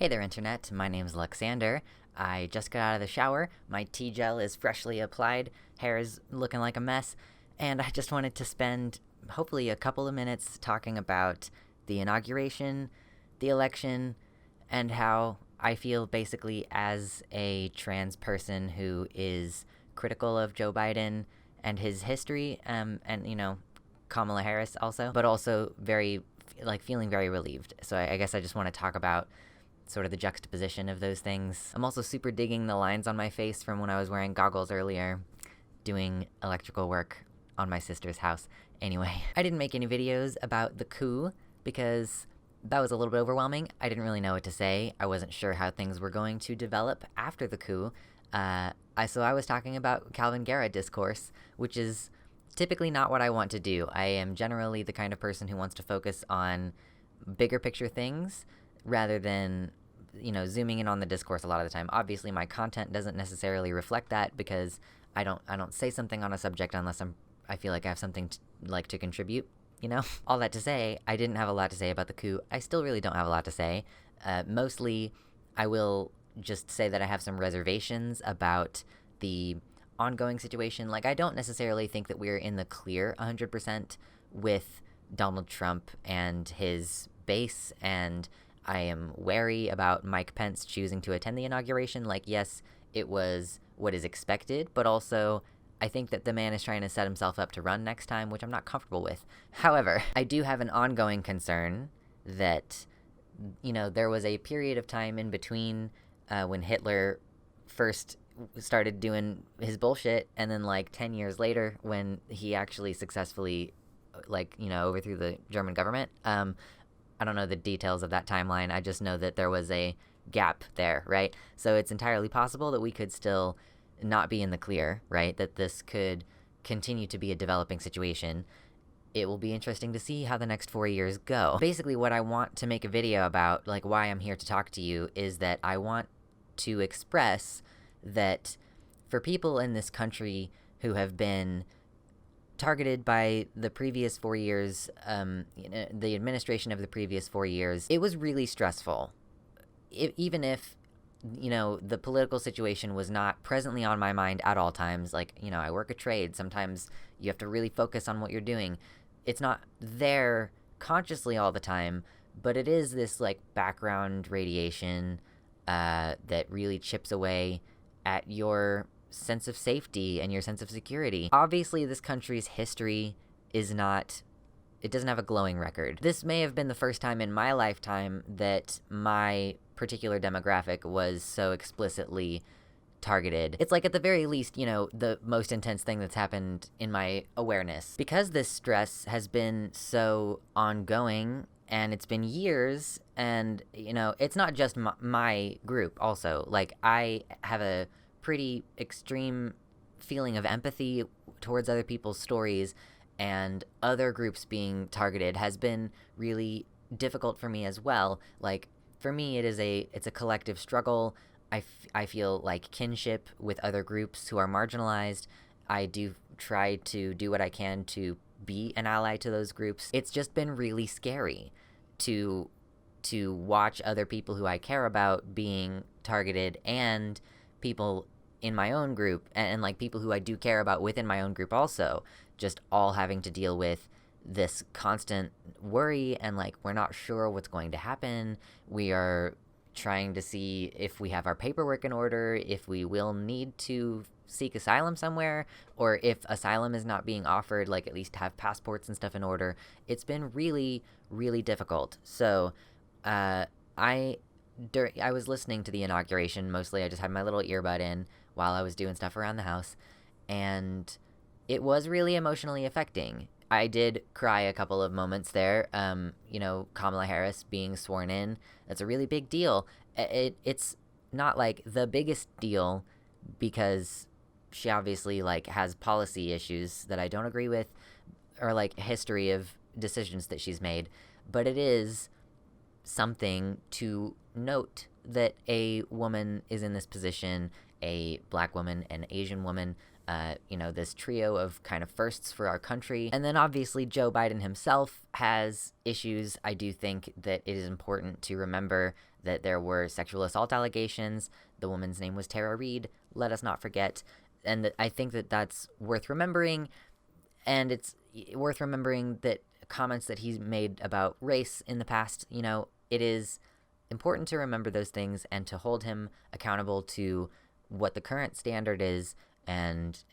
Hey there, Internet. My name's Luxander. I just got out of the shower. My tea gel is freshly applied. Hair is looking like a mess. And I just wanted to spend, hopefully, a couple of minutes talking about the inauguration, the election, and how I feel basically as a trans person who is critical of Joe Biden and his history, and, Kamala Harris also, but also feeling very relieved. So I guess I just want to talk about sort of the juxtaposition of those things. I'm also super digging the lines on my face from when I was wearing goggles earlier, doing electrical work on my sister's house. Anyway, I didn't make any videos about the coup because that was a little bit overwhelming. I didn't really know what to say. I wasn't sure how things were going to develop after the coup. So I was talking about Calvin Guerra discourse, which is typically not what I want to do. I am generally the kind of person who wants to focus on bigger picture things rather than, zooming in on the discourse a lot of the time. Obviously, my content doesn't necessarily reflect that because I don't say something on a subject unless I feel like I have something to contribute, All that to say, I didn't have a lot to say about the coup. I still really don't have a lot to say. Mostly, I will just say that I have some reservations about the ongoing situation. Like, I don't necessarily think that we're in the clear 100% with Donald Trump and his base, and I am wary about Mike Pence choosing to attend the inauguration. Like, yes, it was what is expected, but also I think that the man is trying to set himself up to run next time, which I'm not comfortable with. However, I do have an ongoing concern that, there was a period of time in between when Hitler first started doing his bullshit, and then 10 years later when he actually successfully overthrew the German government. I don't know the details of that timeline. I just know that there was a gap there, right? So it's entirely possible that we could still not be in the clear, right? That this could continue to be a developing situation. It will be interesting to see how the next 4 years go. Basically, what I want to make a video about, why I'm here to talk to you, is that I want to express that for people in this country who have been targeted by the previous 4 years, the administration of the previous 4 years, it was really stressful. Even if, the political situation was not presently on my mind at all times, I work a trade, sometimes you have to really focus on what you're doing. It's not there consciously all the time, but it is this, background radiation that really chips away at your sense of safety and your sense of security. Obviously, this country's history it doesn't have a glowing record. This may have been the first time in my lifetime that my particular demographic was so explicitly targeted. It's at the very least, the most intense thing that's happened in my awareness. Because this stress has been so ongoing, and it's been years, and, it's not just my group also. I have a pretty extreme feeling of empathy towards other people's stories, and other groups being targeted has been really difficult for me as well. For me, it's a collective struggle. I feel kinship with other groups who are marginalized. I do try to do what I can to be an ally to those groups. It's just been really scary to watch other people who I care about being targeted, and people in my own group, and people who I do care about within my own group also, just all having to deal with this constant worry, and we're not sure what's going to happen. We are trying to see if we have our paperwork in order, if we will need to seek asylum somewhere, or if asylum is not being offered, at least have passports and stuff in order. It's been really, really difficult. So I was listening to the inauguration mostly. I just had my little earbud in while I was doing stuff around the house, and it was really emotionally affecting. I did cry a couple of moments there. Kamala Harris being sworn in, that's a really big deal. It's not the biggest deal because she obviously has policy issues that I don't agree with, or history of decisions that she's made, but it is something to note that a woman is in this position, a black woman, an Asian woman, this trio of kind of firsts for our country. And then obviously Joe Biden himself has issues. I do think that it is important to remember that there were sexual assault allegations. The woman's name was Tara Reid. Let us not forget. And I think that that's worth remembering. And it's worth remembering that comments that he's made about race in the past, it is important to remember those things and to hold him accountable to what the current standard is, and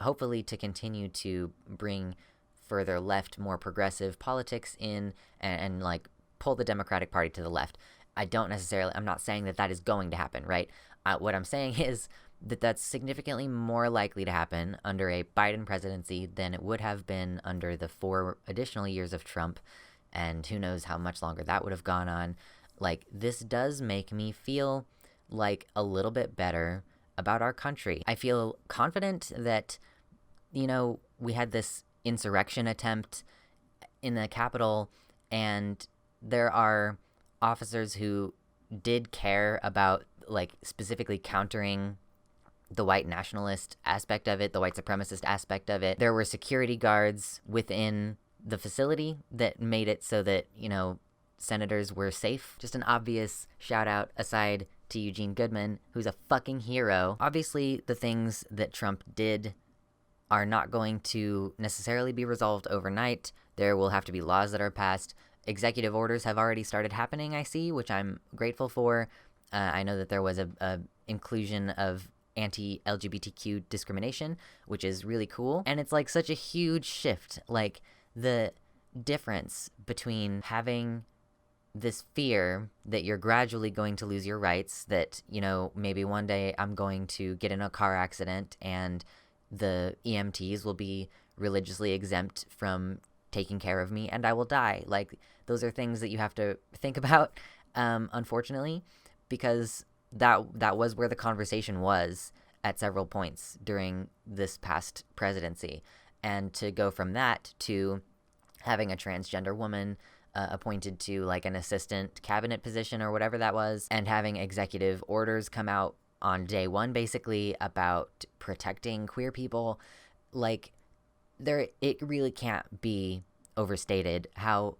hopefully to continue to bring further left, more progressive politics in, and like pull the Democratic Party to the left. I'm not saying that is going to happen, right? What I'm saying is that that's significantly more likely to happen under a Biden presidency than it would have been under the 4 additional years of Trump, and who knows how much longer that would have gone on. Like, this does make me feel like a little bit better about our country. I feel confident that, we had this insurrection attempt in the Capitol, and there are officers who did care about, like, specifically countering the white nationalist aspect of it, the white supremacist aspect of it. There were security guards within the facility that made it so that, senators were safe. Just an obvious shout out aside to Eugene Goodman, who's a fucking hero. Obviously, the things that Trump did are not going to necessarily be resolved overnight. There will have to be laws that are passed. Executive orders have already started happening, I see, which I'm grateful for. I know that there was a inclusion of anti-LGBTQ discrimination, which is really cool. And it's like such a huge shift. Like, the difference between having this fear that you're gradually going to lose your rights, that, maybe one day I'm going to get in a car accident and the EMTs will be religiously exempt from taking care of me and I will die. Like, those are things that you have to think about, unfortunately, because that was where the conversation was at several points during this past presidency. And to go from that to having a transgender woman appointed to like an assistant cabinet position or whatever that was, and having executive orders come out on day one basically about protecting queer people, like, it really can't be overstated how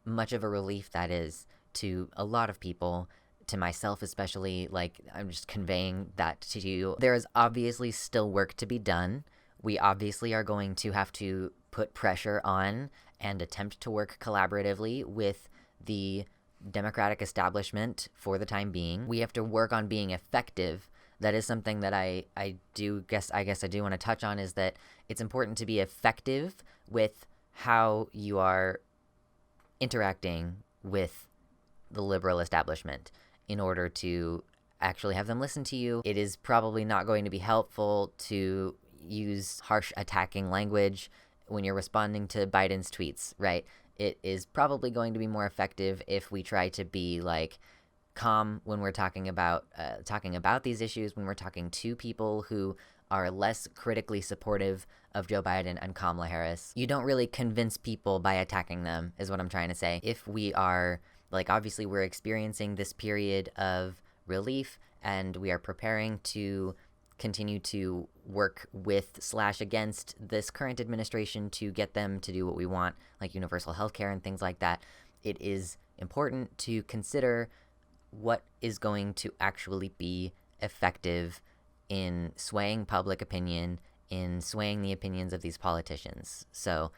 much of a relief that is to a lot of people, to myself especially. Like, I'm just conveying that to you. There is obviously still work to be done. We obviously are going to have to put pressure on and attempt to work collaboratively with the Democratic establishment for the time being. We have to work on being effective. That is something that I guess I do want to touch on, is that it's important to be effective with how you are interacting with the liberal establishment in order to actually have them listen to you. It is probably not going to be helpful to use harsh attacking language when you're responding to Biden's tweets, right? It is probably going to be more effective if we try to be like calm when we're talking about these issues, when we're talking to people who are less critically supportive of Joe Biden and Kamala Harris. You don't really convince people by attacking them, is what I'm trying to say. If we are, like, obviously we're experiencing this period of relief and we are preparing to continue to work with / against this current administration to get them to do what we want, like universal health care and things like that, it is important to consider what is going to actually be effective in swaying public opinion, in swaying the opinions of these politicians. So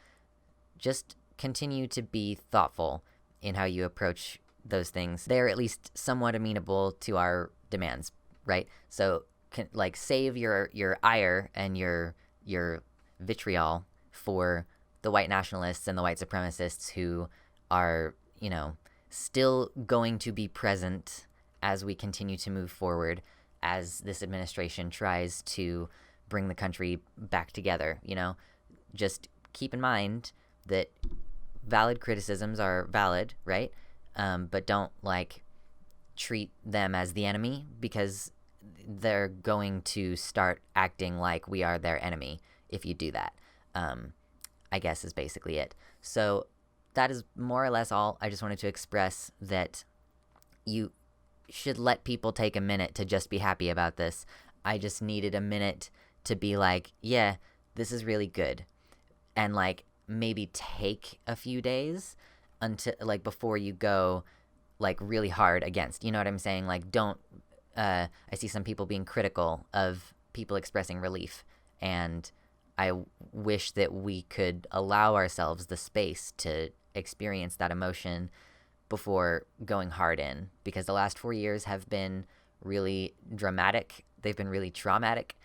just continue to be thoughtful in how you approach those things. They're at least somewhat amenable to our demands, right? So save your ire and your vitriol for the white nationalists and the white supremacists who are, still going to be present as we continue to move forward, as this administration tries to bring the country back together. Just keep in mind that valid criticisms are valid, right? But don't treat them as the enemy, because they're going to start acting like we are their enemy if you do that, I guess is basically it. So that is more or less all. I just wanted to express that you should let people take a minute to just be happy about this. I just needed a minute to be like, yeah, this is really good, and like maybe take a few days until like before you go like really hard against, you know what I'm saying? Like, don't I see some people being critical of people expressing relief, and I wish that we could allow ourselves the space to experience that emotion before going hard in, because the last 4 years have been really dramatic. They've been really traumatic.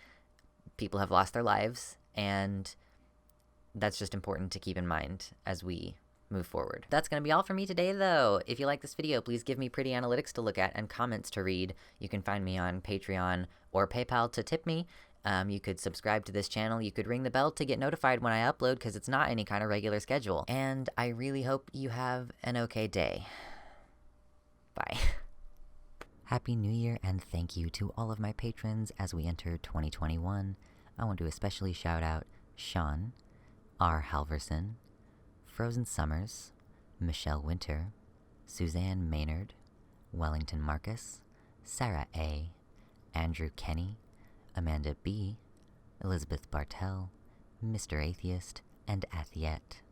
People have lost their lives, and that's just important to keep in mind as we move forward. That's going to be all for me today, though. If you like this video, please give me pretty analytics to look at and comments to read. You can find me on Patreon or PayPal to tip me. You could subscribe to this channel. You could ring the bell to get notified when I upload, because it's not any kind of regular schedule. And I really hope you have an okay day. Bye. Happy New Year, and thank you to all of my patrons as we enter 2021. I want to especially shout out Sean, R. Halverson, Frozen Summers, Michelle Winter, Suzanne Maynard, Wellington Marcus, Sarah A., Andrew Kenny, Amanda B., Elizabeth Bartell, Mr. Atheist, and Athiette.